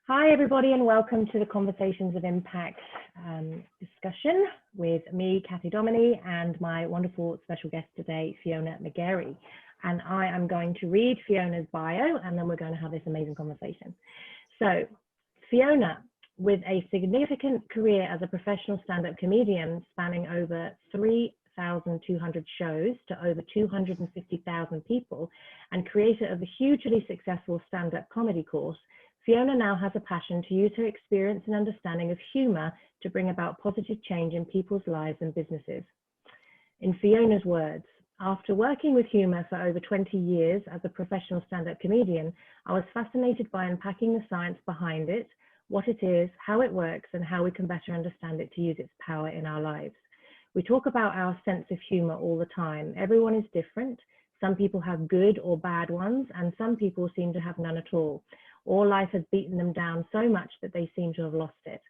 Hi, everybody, and welcome to the Conversations of Impact discussion with me, Kathy Dominy, and my wonderful special guest today, Fiona McGary. And I am going to read Fiona's bio, and then we're going to have this amazing conversation. So, Fiona, with a significant career as a professional stand-up comedian spanning over 3,200 shows to over 250,000 people, and creator of the hugely successful stand-up comedy course, Fiona now has a passion to use her experience and understanding of humour to bring about positive change in people's lives and businesses. In Fiona's words, after working with humour for over 20 years as a professional stand-up comedian, I was fascinated by unpacking the science behind it, what it is, how it works, and how we can better understand it to use its power in our lives. We talk about our sense of humour all the time. Everyone is different. Some people have good or bad ones, and some people seem to have none at all. Or life has beaten them down so much that they seem to have lost it.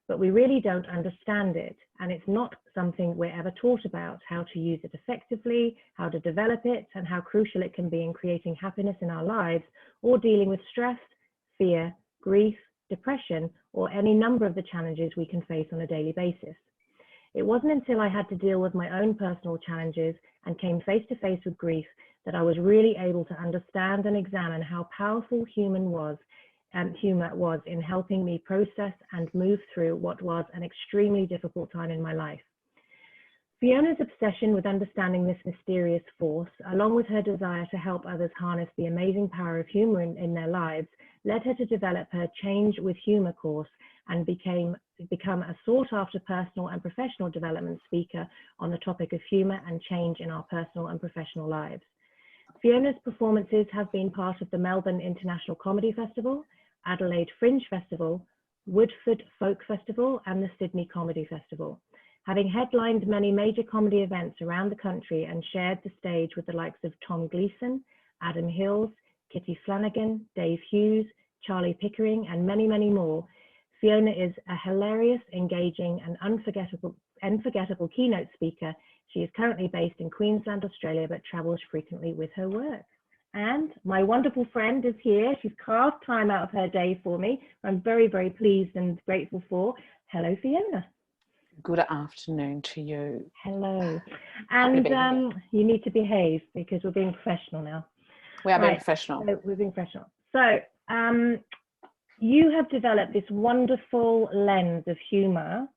But we really don't understand it, and it's not something we're ever taught about, how to use it effectively, how to develop it, and how crucial it can be in creating happiness in our lives, or dealing with stress, fear, grief, depression, or any number of the challenges we can face on a daily basis. It wasn't until I had to deal with my own personal challenges and came face to face with grief that I was really able to understand and examine how powerful humour was in helping me process and move through what was an extremely difficult time in my life. Fiona's obsession with understanding this mysterious force, along with her desire to help others harness the amazing power of humour in their lives, led her to develop her Change with Humour course and become a sought-after personal and professional development speaker on the topic of humour and change in our personal and professional lives. Fiona's performances have been part of the Melbourne International Comedy Festival, Adelaide Fringe Festival, Woodford Folk Festival, and the Sydney Comedy Festival. Having headlined many major comedy events around the country and shared the stage with the likes of Tom Gleeson, Adam Hills, Kitty Flanagan, Dave Hughes, Charlie Pickering, and many, many more, Fiona is a hilarious, engaging, and unforgettable keynote speaker. She is currently based in Queensland, Australia, but travels frequently with her work. And my wonderful friend is here. She's carved time out of her day for me. I'm very, very pleased and grateful for. Hello, Fiona. Good afternoon to you. Hello. And you need to behave because we're being professional now. We are being professional. So we're being professional. So you have developed this wonderful lens of humour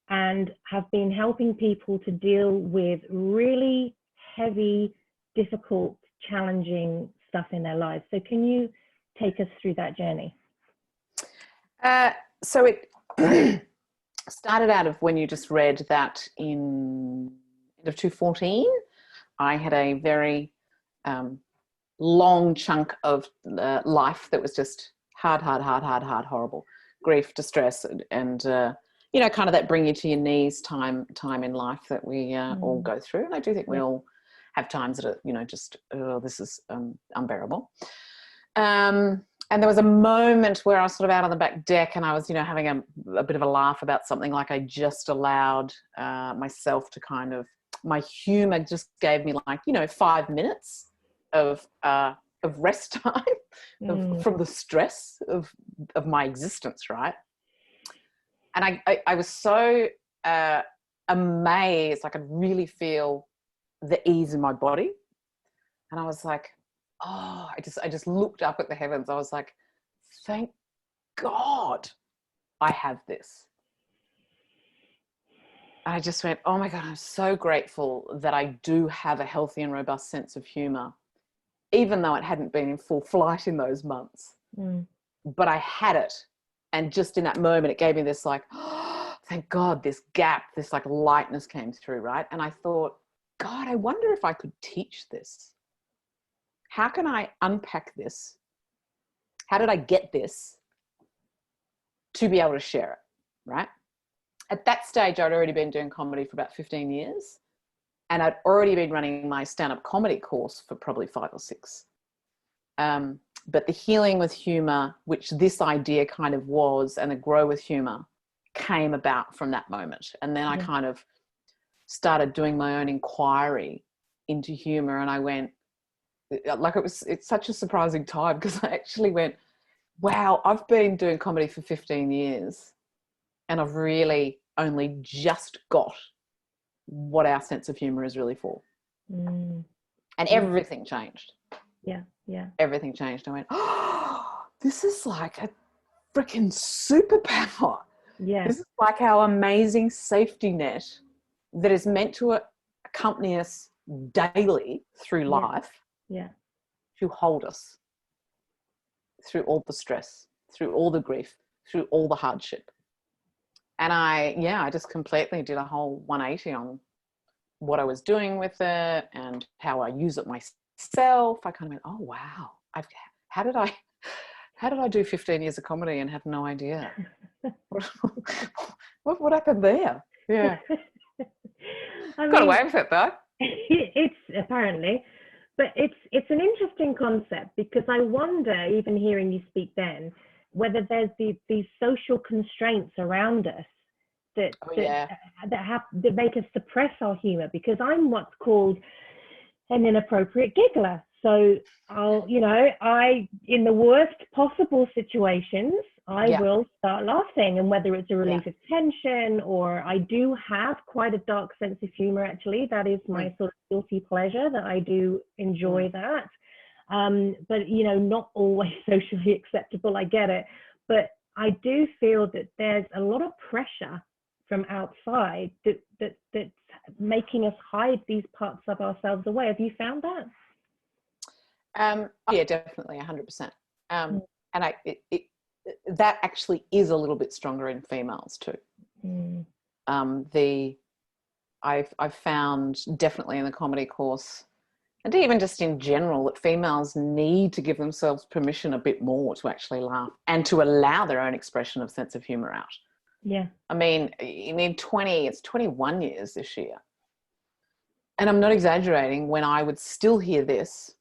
and have been helping people to deal with really heavy, difficult, challenging stuff in their lives. So can you take us through that journey? So it started out of when you just read that in end of 2014, I had a very long chunk of life that was just hard, horrible. Grief, distress, and you know, kind of that bring you to your knees time in life that we all go through. And I do think we all have times that are, you know, just, oh, this is unbearable. And there was a moment where I was sort of out on the back deck and I was, you know, having a bit of a laugh about something, like I just allowed myself to kind of, my humour just gave me, like, you know, 5 minutes of rest time from the stress of my existence, right? And I was so amazed, I could really feel the ease in my body. And I was like, oh, I just looked up at the heavens. I was like, thank God I have this. And I just went, oh my God, I'm so grateful that I do have a healthy and robust sense of humour, even though it hadn't been in full flight in those months. But I had it. And just in that moment, it gave me this, like, oh, thank God, this gap, this like lightness came through, right? And I thought, God, I wonder if I could teach this. How can I unpack this? How did I get this to be able to share it, right? At that stage, I'd already been doing comedy for about 15 years. And I'd already been running my stand-up comedy course for probably 5 or 6. But the healing with humour, which this idea kind of was, and the grow with humour came about from that moment. And then I kind of started doing my own inquiry into humour, and I went, like, it's such a surprising time, because I actually went, Wow, I've been doing comedy for 15 years and I've really only just got what our sense of humour is really for. And everything changed. Yeah, yeah. Everything changed. I went, oh, this is like a freaking superpower. Yeah. This is like our amazing safety net that is meant to accompany us daily through life, to hold us through all the stress, through all the grief, through all the hardship. And I just completely did a whole 180 on what I was doing with it and how I use it myself. I kind of went, oh wow, how did I do 15 years of comedy and have no idea? what happened there? Yeah. Got away with it though. It's apparently, but it's an interesting concept, because I wonder, even hearing you speak then, whether there's these social constraints around us that make us suppress our humor, because I'm what's called an inappropriate giggler. So in the worst possible situations, I will start laughing, and whether it's a relief of tension, or I do have quite a dark sense of humor, actually. That is my sort of guilty pleasure, that I do enjoy that. But, not always socially acceptable, I get it. But I do feel that there's a lot of pressure from outside that's making us hide these parts of ourselves away. Have you found that? Yeah, definitely, 100%. And that actually is a little bit stronger in females too. I've found definitely in the comedy course, and even just in general, that females need to give themselves permission a bit more to actually laugh and to allow their own expression of sense of humour out. Yeah. I mean, it's 21 years this year. And I'm not exaggerating when I would still hear this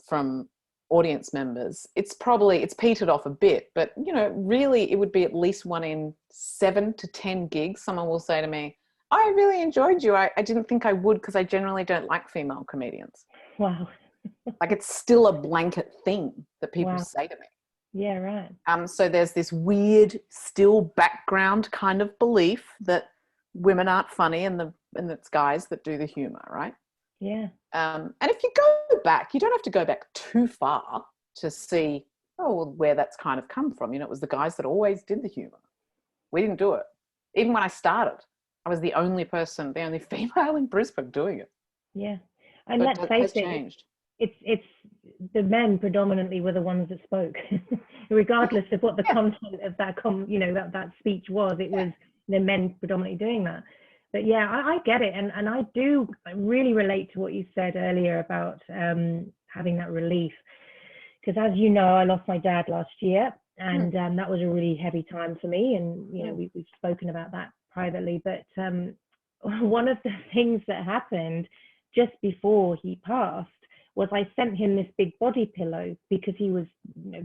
from audience members. It's petered off a bit, but, really it would be at least 1 in 7 to 10 gigs. Someone will say to me, I really enjoyed you. I didn't think I would, because I generally don't like female comedians. Wow. Like, it's still a blanket thing that people say to me. Yeah, right. So there's this weird, still background kind of belief that women aren't funny and it's guys that do the humour, right? Yeah. And if you go back, you don't have to go back too far to see, where that's kind of come from. It was the guys that always did the humour. We didn't do it. Even when I started, I was the only female in Brisbane doing it. Yeah. And let's face it, changed. It's the men predominantly were the ones that spoke, regardless of what the content of that that speech was. It was the men predominantly doing that. But yeah, I get it, and I do really relate to what you said earlier about having that relief, because as you know, I lost my dad last year, and that was a really heavy time for me, and we've spoken about that privately. But one of the things that happened just before he passed was I sent him this big body pillow, because he was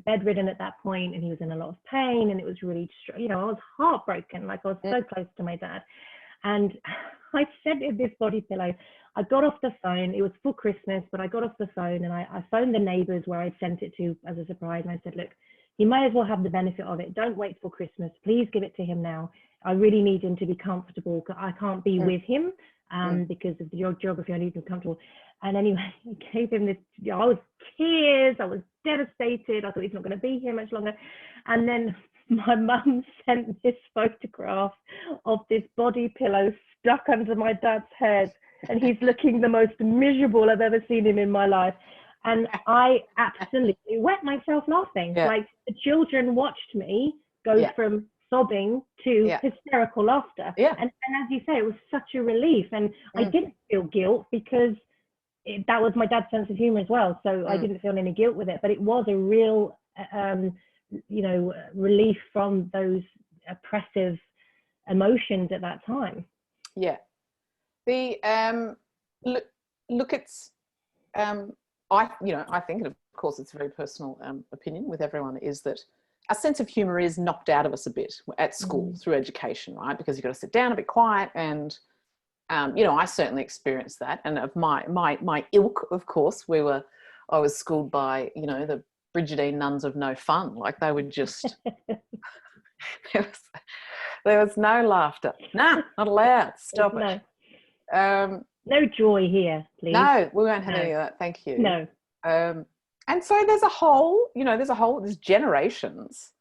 bedridden at that point, and he was in a lot of pain, and it was really, I was heartbroken, like I was so close to my dad. And I sent him this body pillow. I got off the phone. It was for Christmas, but I got off the phone and I phoned the neighbors where I'd sent it to as a surprise. And I said, look, you may as well have the benefit of it. Don't wait for Christmas. Please give it to him now. I really need him to be comfortable. I can't be with him because of the geography. I need him comfortable. And anyway, I gave him this. I was tears. I was devastated. I thought he's not going to be here much longer. And then my mum sent this photograph of this body pillow stuck under my dad's head, and he's looking the most miserable I've ever seen him in my life. And I absolutely wet myself laughing. Like, the children watched me go from sobbing to hysterical laughter. And as you say, it was such a relief. And I didn't feel guilt, because that was my dad's sense of humor as well. So I didn't feel any guilt with it, but it was a real relief from those oppressive emotions at that time. The look, it's I think, and of course it's a very personal opinion with everyone, is that our sense of humor is knocked out of us a bit at school through education, right? Because you've got to sit down and be quiet, and I certainly experienced that. And of my ilk, of course, I was schooled by the Brigidine nuns of no fun. Like they would just, there was no laughter. Nah, not allowed. Stop No. it. No joy here, please. No, we won't have any of that. Thank you. No. And so there's generations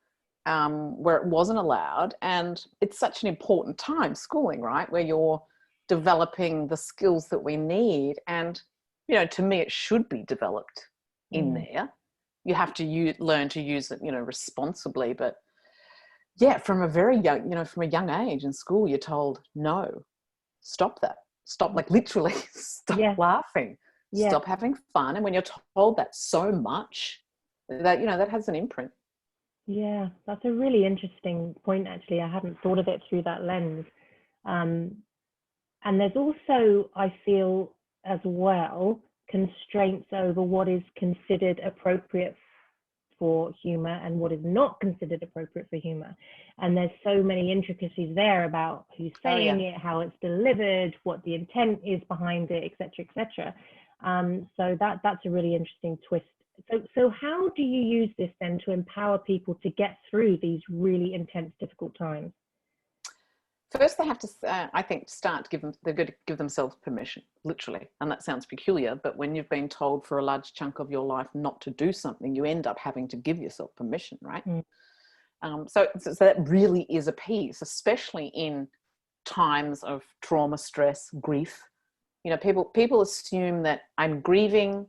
where it wasn't allowed. And it's such an important time, schooling, right? Where you're developing the skills that we need. And, to me, it should be developed in there. You have to learn to use it, responsibly. But yeah, from a very young, from a young age in school, you're told, no, stop that. Stop, like literally stop laughing. Yeah. Stop having fun. And when you're told that so much, that, that has an imprint. Yeah, that's a really interesting point, actually. I hadn't thought of it through that lens. And there's also, I feel as well, constraints over what is considered appropriate for humour and what is not considered appropriate for humour. And there's so many intricacies there about who's saying it, how it's delivered, what the intent is behind it, etc., etc. So that's a really interesting twist. So how do you use this then to empower people to get through these really intense, difficult times? First, they have to, I think, they're going to give themselves permission, literally. And that sounds peculiar, but when you've been told for a large chunk of your life not to do something, you end up having to give yourself permission, right? So that really is a piece, especially in times of trauma, stress, grief. People assume that I'm grieving,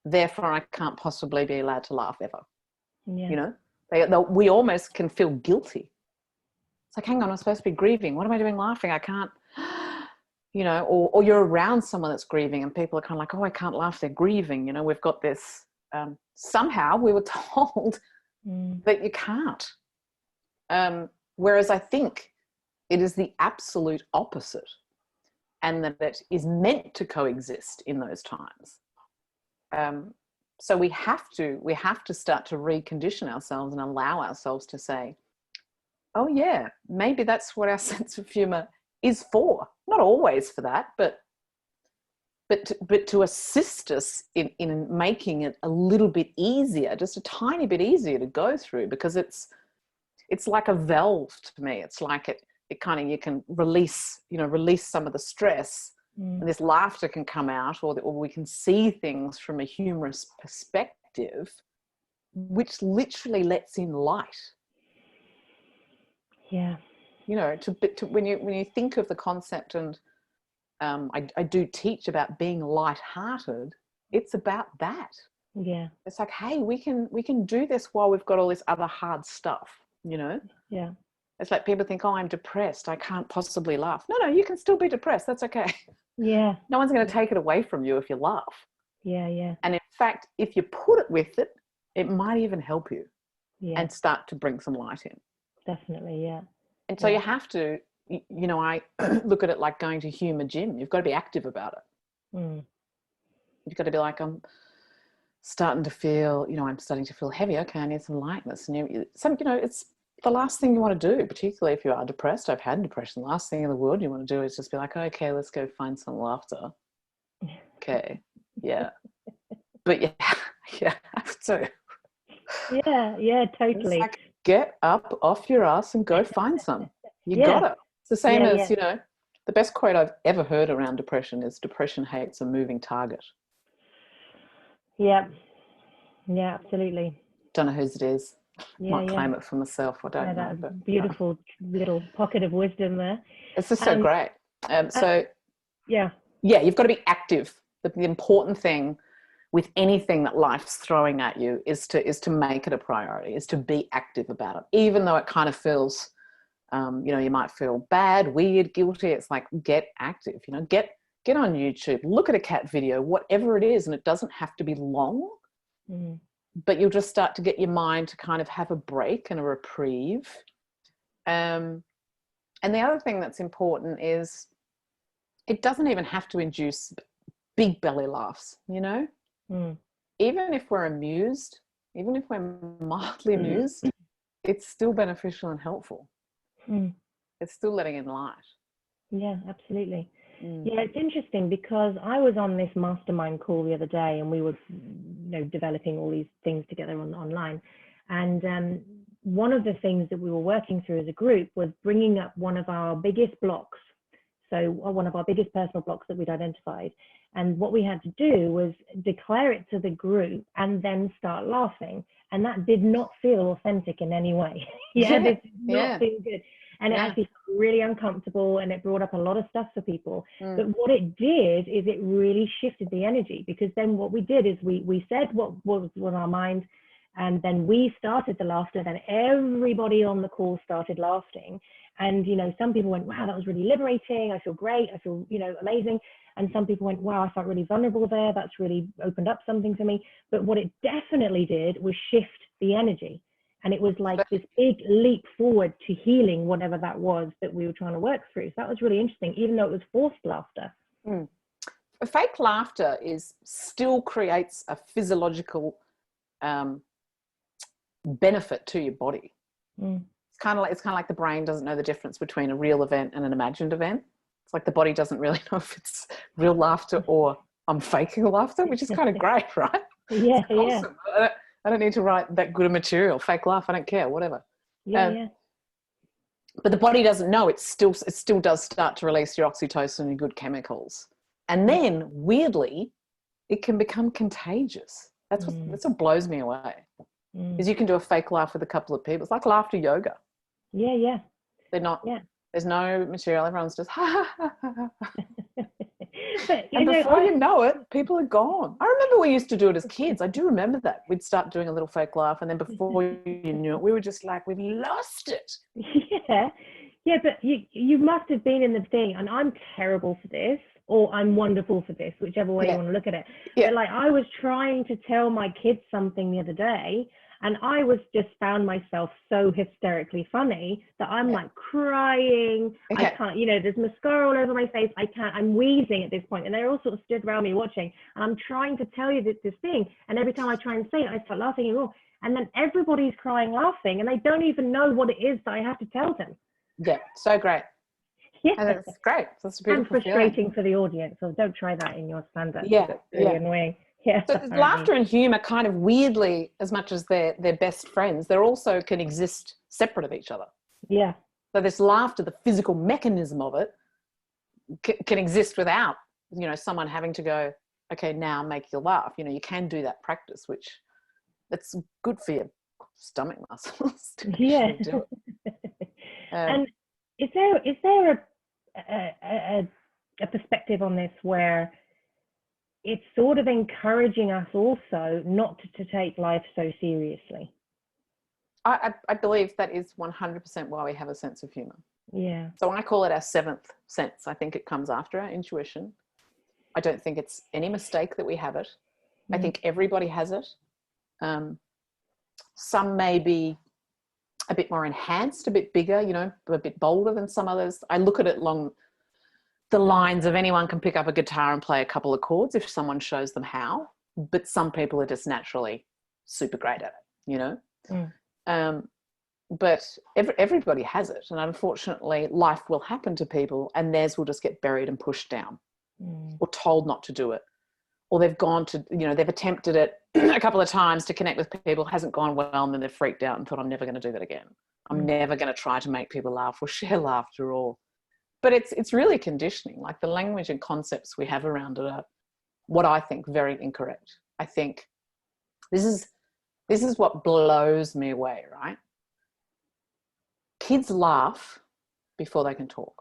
therefore I can't possibly be allowed to laugh ever. Yeah. We almost can feel guilty. It's like, hang on, I'm supposed to be grieving. What am I doing laughing? I can't, or you're around someone that's grieving and people are kind of like, oh, I can't laugh, they're grieving. We've got this, somehow we were told that you can't. Whereas I think it is the absolute opposite, and that it is meant to coexist in those times. So we have to start to recondition ourselves and allow ourselves to say, oh yeah, maybe that's what our sense of humour is for. Not always for that, but to assist us in making it a little bit easier, just a tiny bit easier to go through, because it's like a valve to me. It's like it kind of, you can release some of the stress, and this laughter can come out, or we can see things from a humorous perspective, which literally lets in light. Yeah. When you think of the concept, and I do teach about being lighthearted, it's about that. Yeah. It's like, hey, we can do this while we've got all this other hard stuff, Yeah. It's like people think, oh, I'm depressed, I can't possibly laugh. No, you can still be depressed. That's okay. Yeah. No one's going to take it away from you if you laugh. Yeah, yeah. And in fact, if you put it with it, it might even help you and start to bring some light in. Definitely, yeah. And so you have to, I look at it like going to humour gym. You've got to be active about it. You've got to be like, I'm starting to feel heavy. Okay, I need some lightness. And it's the last thing you want to do, particularly if you are depressed. I've had depression. The last thing in the world you want to do is just be like, okay, let's go find some laughter. Okay, yeah. But you have to. Yeah, totally. It's like, get up off your ass and go find some. You got it. It's the same as, the best quote I've ever heard around depression is, depression hates a moving target. Yeah, absolutely. Don't know whose it is. Might claim it for myself. I don't know. But, beautiful little pocket of wisdom there. It's just so great. Yeah, you've got to be active. The important thing with anything that life's throwing at you is to make it a priority, is to be active about it, even though it kind of feels, you might feel bad, weird, guilty. It's like, get active, get on YouTube, look at a cat video, whatever it is. And it doesn't have to be long, but you'll just start to get your mind to kind of have a break and a reprieve. And the other thing that's important is, it doesn't even have to induce big belly laughs, Even if we're amused, even if we're mildly amused, it's still beneficial and helpful. It's still letting in light. Yeah, absolutely. Yeah, it's interesting because I was on this mastermind call the other day, and we were, developing all these things together online. And one of the things that we were working through as a group was bringing up one of our biggest blocks. So one of our biggest personal blocks that we'd identified. And what we had to do was declare it to the group and then start laughing. And that did not feel authentic in any way. This did not feel good. And it actually felt really uncomfortable, and it brought up a lot of stuff for people. But what it did is it really shifted the energy, because then what we did is we said what was on our mind, and then we started the laughter. Then everybody on the call started laughing. And, some people went, wow, that was really liberating. I feel great. I feel, amazing. And some people went, wow, I felt really vulnerable there. That's really opened up something for me. But what it definitely did was shift the energy. And it was like this big leap forward to healing whatever that was that we were trying to work through. So that was really interesting, even though it was forced laughter. Fake laughter still creates a physiological benefit to your body. It's kind of like the brain doesn't know the difference between a real event and an imagined event. It's like the body doesn't really know if it's real laughter or I'm faking laughter, which is kind of great, right? Yeah, awesome. I don't need to write that good a material. Fake laugh, I don't care, whatever. Yeah. But the body doesn't know. It still does start to release your oxytocin and good chemicals. And then, weirdly, it can become contagious. That's what blows me away. Is you can do a fake laugh with a couple of people. It's like laughter yoga. Yeah. They're not. Yeah. There's no material. Everyone's just ha ha ha ha. But, and before you know it, people are gone. I remember we used to do it as kids. I do remember that. We'd start doing a little fake laugh, and then before you knew it, we were just like, we've lost it. Yeah, but you must have been in the thing, and I'm terrible for this, or I'm wonderful for this, whichever way you want to look at it. But like, I was trying to tell my kids something the other day, and I was just found myself so hysterically funny that I'm like crying. I can't, there's mascara all over my face. I'm wheezing at this point, and they're all sort of stood around me watching, and I'm trying to tell you this thing, and every time I try and say it, I start laughing even more, and then everybody's crying, laughing, and they don't even know what it is that I have to tell them. Yeah, so great. Yeah, and it's great. That's a beautiful and frustrating feeling for the audience. So don't try that in your stand-up. Yeah, it's really annoying. Yeah. So laughter and humor kind of weirdly, as much as they're best friends, they also can exist separate of each other. Yeah. So this laughter, the physical mechanism of it, can exist without, someone having to go, okay, now make you laugh. You can do that practice, which that's good for your stomach muscles. Yeah. Do it. And is there a perspective on this where it's sort of encouraging us also not to take life so seriously? I believe that is 100% why we have a sense of humor. Yeah. So I call it our seventh sense. I think it comes after our intuition. I don't think it's any mistake that we have it. I think everybody has it. Some may be a bit more enhanced, a bit bigger, a bit bolder than some others. I look at it along the lines of anyone can pick up a guitar and play a couple of chords if someone shows them how, but some people are just naturally super great at it, but everybody has it, and unfortunately life will happen to people and theirs will just get buried and pushed down or told not to do it, or they've gone to, they've attempted it a couple of times to connect with people, hasn't gone well, and then they've freaked out and thought, I'm never going to do that again. I'm never going to try to make people laugh or share laughter but it's really conditioning. Like the language and concepts we have around it are what I think very incorrect. I think this is what blows me away, right? Kids laugh before they can talk.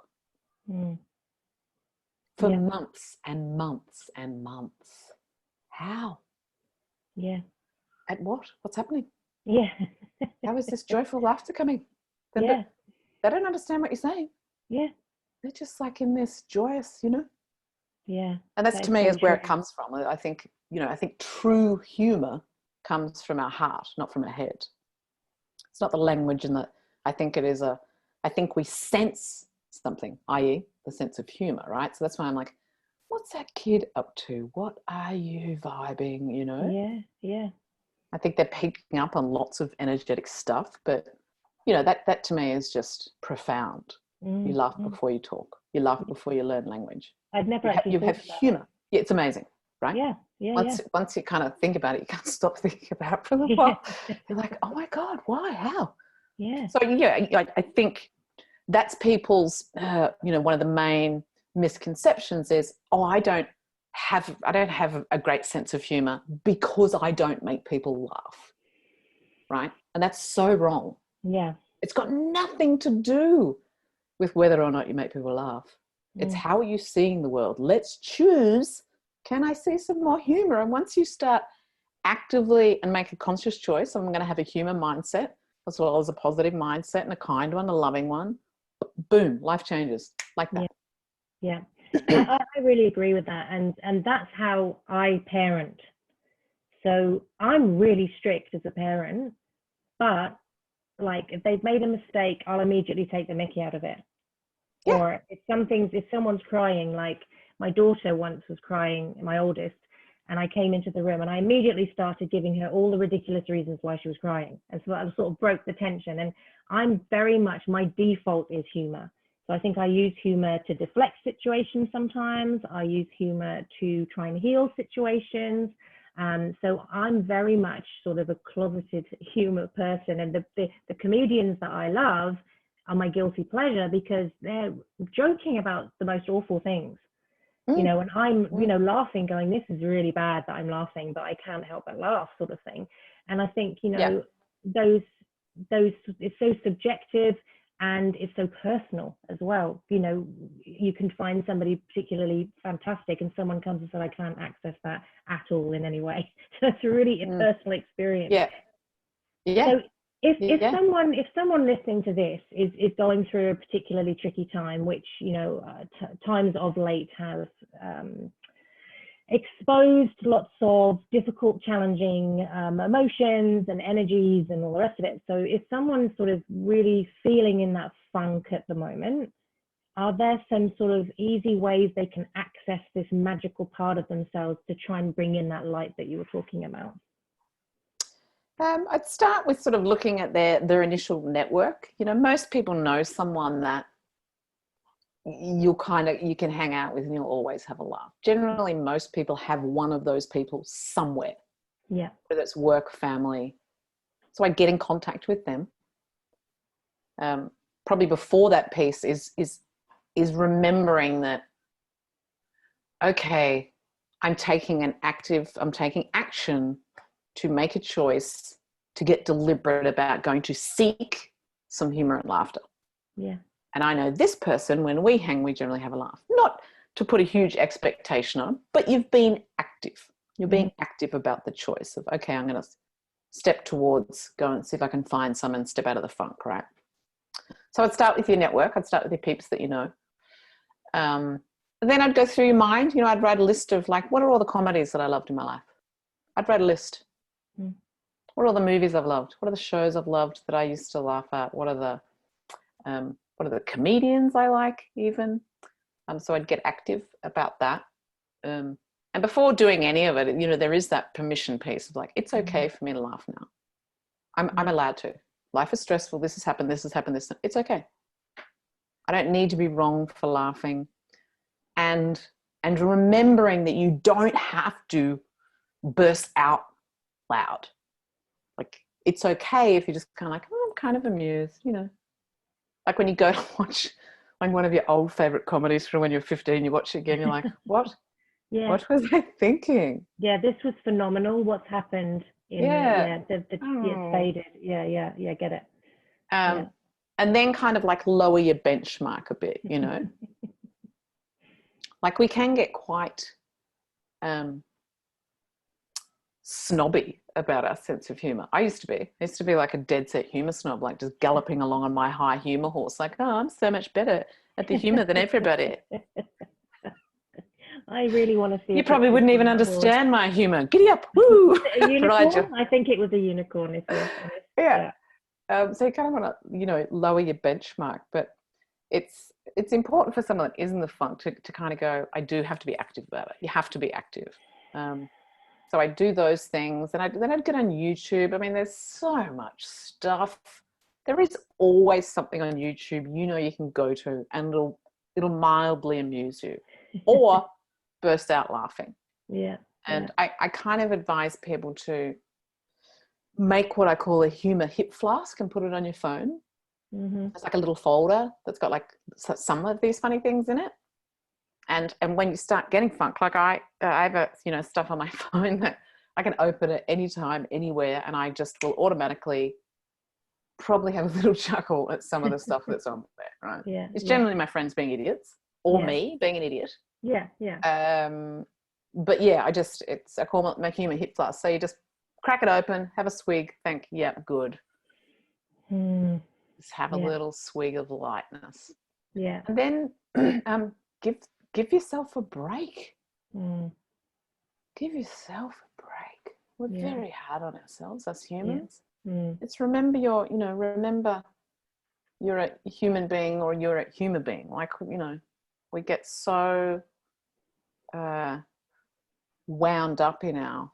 For months and months and months. How? Yeah. At what? What's happening? Yeah. How is this joyful laughter coming? They don't understand what you're saying. Yeah. They're just like in this joyous, Yeah. And that's to me is where it comes from. I think, I think true humor comes from our heart, not from our head. It's not the language I think it is I think we sense something, i.e. the sense of humor, right? So that's why I'm like, what's that kid up to? What are you vibing, Yeah. I think they're picking up on lots of energetic stuff, but, that to me is just profound. You laugh before you talk. You laugh before you learn language. I'd never actually You thought have of that. humor. Yeah, it's amazing, right? Yeah, Once you kind of think about it, you can't stop thinking about it for a while. You're like, oh my God, why? How? Yeah. So yeah, I think that's people's, one of the main misconceptions is, oh, I don't have a great sense of humor because I don't make people laugh, right? And that's so wrong. Yeah. It's got nothing to do with whether or not you make people laugh. It's how are you seeing the world? Let's choose, can I see some more humor? And once you start actively and make a conscious choice, I'm going to have a humor mindset as well as a positive mindset and a kind one, a loving one, boom, life changes like that. Yeah. I really agree with that. And that's how I parent. So I'm really strict as a parent, but like if they've made a mistake, I'll immediately take the mickey out of it. Yeah. Or if someone's crying, like my daughter once was crying, my oldest, and I came into the room and I immediately started giving her all the ridiculous reasons why she was crying. And so I sort of broke the tension. And I'm very much, my default is humor. So I think I use humor to deflect situations sometimes. I use humor to try and heal situations. So I'm very much sort of a closeted humor person. And the comedians that I love are my guilty pleasure because they're joking about the most awful things. You know, and I'm, laughing, going, this is really bad that I'm laughing, but I can't help but laugh, sort of thing. And I think, those, it's so subjective and it's so personal as well. You know, you can find somebody particularly fantastic and someone comes and says, I can't access that at all in any way. So it's really a personal experience. Yeah. Yeah. So if someone listening to this is going through a particularly tricky time, which times of late have exposed lots of difficult, challenging emotions and energies and all the rest of it. So if someone's sort of really feeling in that funk at the moment, are there some sort of easy ways they can access this magical part of themselves to try and bring in that light that you were talking about? I'd start with sort of looking at their initial network. You know, most people know someone that you can hang out with and you'll always have a laugh. Generally, most people have one of those people somewhere. Yeah. Whether it's work, family. So I'd get in contact with them. Probably before that piece is remembering that, okay, I'm taking action to make a choice, to get deliberate about going to seek some humor and laughter. Yeah. And I know this person, when we hang, we generally have a laugh. Not to put a huge expectation on, but you've been active. You're being active about the choice of, okay, I'm going to step towards, go and see if I can find some and step out of the funk, right? So I'd start with your network. I'd start with your peeps that you know. Then I'd go through your mind. You know, I'd write a list of like, what are all the comedies that I loved in my life? I'd write a list. What are all the movies I've loved? What are the shows I've loved that I used to laugh at? What are the comedians I like even? So I'd get active about that. And before doing any of it, you know, there is that permission piece of like, it's okay for me to laugh now. I'm allowed to. Life is stressful. This has happened. It's okay. I don't need to be wrong for laughing. And remembering that you don't have to burst out loud. Like, it's okay if you're just kind of like, oh, I'm kind of amused, you know. Like when you go to watch like one of your old favorite comedies from when you're 15, you watch it again, you're like, what? Yeah. What was I thinking? Yeah, this was phenomenal. What's happened? It's faded. Yeah, get it. And then kind of like lower your benchmark a bit, you know. Like we can get quite snobby about our sense of humor. I used to be like a dead set humor snob, like just galloping along on my high humor horse, like, oh, I'm so much better at the humor than everybody. I really want to see. You probably wouldn't even understand my humor. Giddy up, woo! A unicorn? I think it was a unicorn. If you're honest. Yeah. So you kind of want to, you know, lower your benchmark, but it's important for someone that is in the funk to kind of go, I do have to be active about it. You have to be active. So I do those things, and then I'd get on YouTube. I mean, there's so much stuff. There is always something on YouTube, you know, you can go to, and it'll mildly amuse you, or burst out laughing. Yeah. And I kind of advise people to make what I call a humour hip flask and put it on your phone. It's like a little folder that's got like some of these funny things in it. And when you start getting funk, like I have a, stuff on my phone that I can open at any time, anywhere, and I just will automatically probably have a little chuckle at some of the stuff that's on there, right? Yeah. It's generally my friends being idiots, or me being an idiot. Yeah. Yeah. But yeah, I call it my humour hip flask. So you just crack it open, have a swig, think, yeah, good. Just have a little swig of lightness. Yeah. And then give yourself a break. Give yourself a break. We're very hard on ourselves as humans. It's remember you're a human being, or you're a human being. Like, we get so wound up in our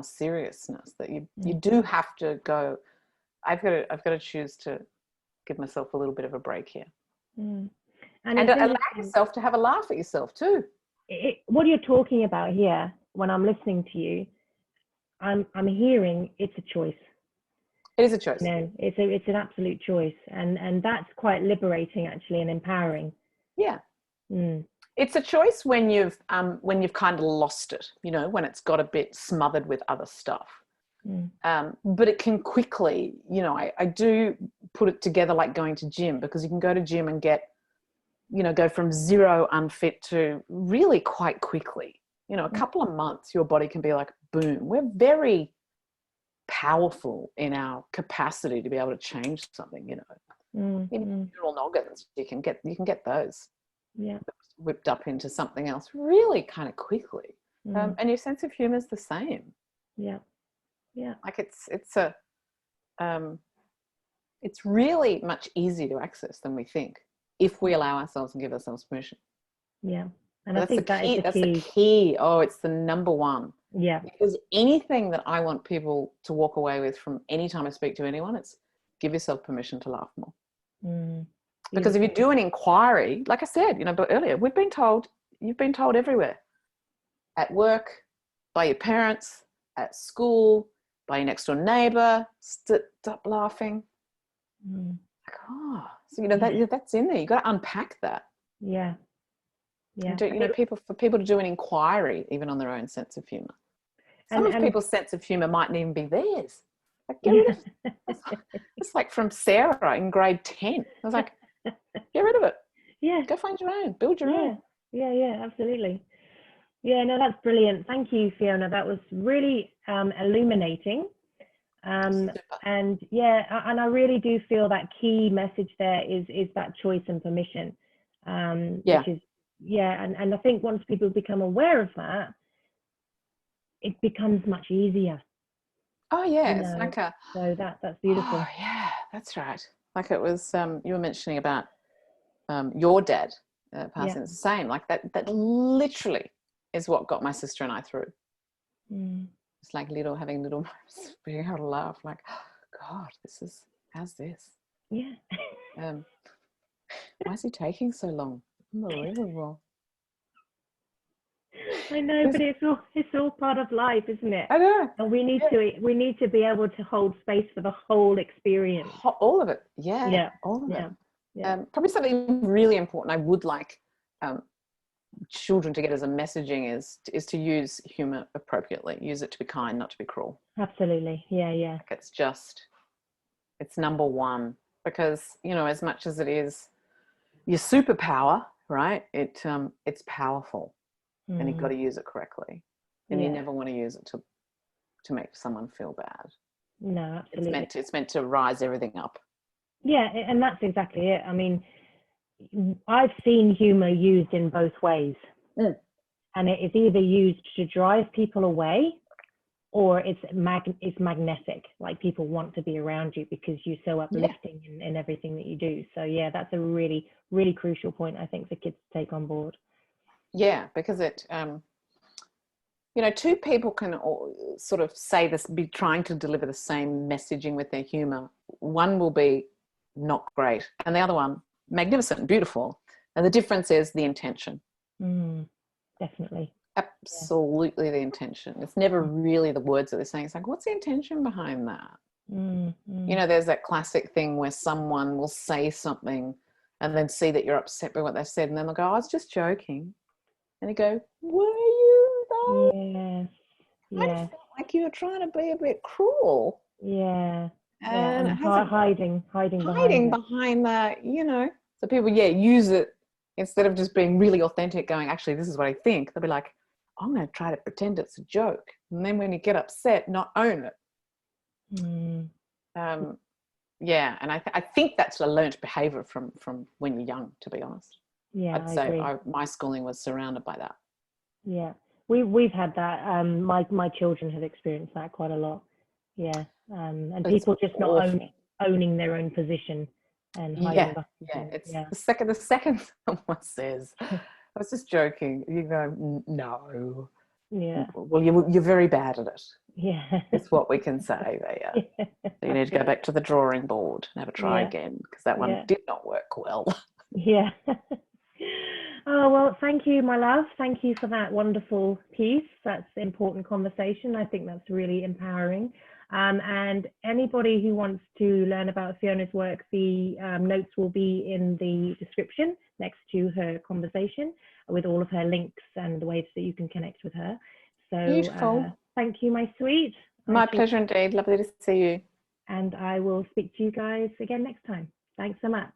seriousness that you do have to go, I've got to choose to give myself a little bit of a break here. And allow yourself to have a laugh at yourself too. What you're talking about here, when I'm listening to you, I'm hearing it's a choice. It is a choice. It's an absolute choice, and that's quite liberating, actually, and empowering. Yeah. It's a choice when you've kind of lost it, when it's got a bit smothered with other stuff. But it can quickly, I do put it together like going to gym, because you can go to gym and get, go from zero unfit to really quite quickly. A couple of months, your body can be like, boom. We're very powerful in our capacity to be able to change something, neural noggins, you can get those whipped up into something else really kind of quickly. And your sense of humor is the same. Like it's really much easier to access than we think, if we allow ourselves and give ourselves permission. And I think that's the key. Oh, it's the number one. Because anything that I want people to walk away with from any time I speak to anyone, it's give yourself permission to laugh more. Because if you do an inquiry, like I said, but earlier, you've been told everywhere, at work, by your parents, at school, by your next door neighbor, stop laughing. Like, so that's in there. You got to unpack that. For people to do an inquiry even on their own sense of humor. Some of people's sense of humor mightn't even be theirs. Like, get rid of it. It's like from Sarah in grade 10. I was like, get rid of it. Go find your own. Build your own. Absolutely. No, that's brilliant. Thank you, Fiona. That was really illuminating. And I really do feel that key message there is that choice and permission. Which is, and I think once people become aware of that, it becomes much easier. It's like so that's beautiful. That's right. Like it was you were mentioning about your dad passing. It's the same. Like that literally is what got my sister and I through. It's like having little moments, being able to laugh, like, oh, God, how's this? Why is he taking so long? Unbelievable. I know, but it's all part of life, isn't it? I know. And we need to be able to hold space for the whole experience. All of it. All of it. Probably something really important I would like children to get as a messaging is to use humor appropriately. Use it to be kind, not to be cruel. Absolutely. Like it's number one, because as much as it is your superpower, right, it's powerful. And you've got to use it correctly, and you never want to use it to make someone feel bad. No, absolutely. It's meant to rise everything up. And that's exactly it. I mean, I've seen humor used in both ways, and it is either used to drive people away, or it's magnetic. Like, people want to be around you because you're so uplifting in everything that you do. So that's a really, really crucial point, I think, for kids to take on board. Because it, two people can all sort of be trying to deliver the same messaging with their humor. One will be not great, and the other one magnificent and beautiful. And the difference is the intention. Definitely. Absolutely, the intention. It's never really the words that they're saying. It's like, what's the intention behind that? You know, there's that classic thing where someone will say something and then see that you're upset by what they've said, and then they'll go, oh, I was just joking. And you go, were you though? Yes. I felt like you were trying to be a bit cruel. Yeah. And And it hasn't hiding behind that, you know. So people, use it instead of just being really authentic, going, actually, this is what I think. They'll be like, I'm going to try to pretend it's a joke. And then when you get upset, not own it. Yeah, and I think that's a learnt behaviour from when you're young, to be honest. Yeah, I'd say my schooling was surrounded by that. Yeah, we've had that. My children have experienced that quite a lot. Yeah, and people just not owning their own position and hiding behind. It's the second someone says, I was just joking, you go, no. Yeah. Well, you're very bad at it. Yeah. It's what we can say there. So you need to go back to the drawing board and have a try again, because that one did not work well. Yeah. Oh, well, thank you, my love. Thank you for that wonderful piece. That's important conversation. I think that's really empowering. And anybody who wants to learn about Fiona's work, the notes will be in the description next to her conversation with all of her links and the ways that you can connect with her. So beautiful. Thank you, my sweet. My pleasure indeed. Lovely to see you. And I will speak to you guys again next time. Thanks so much.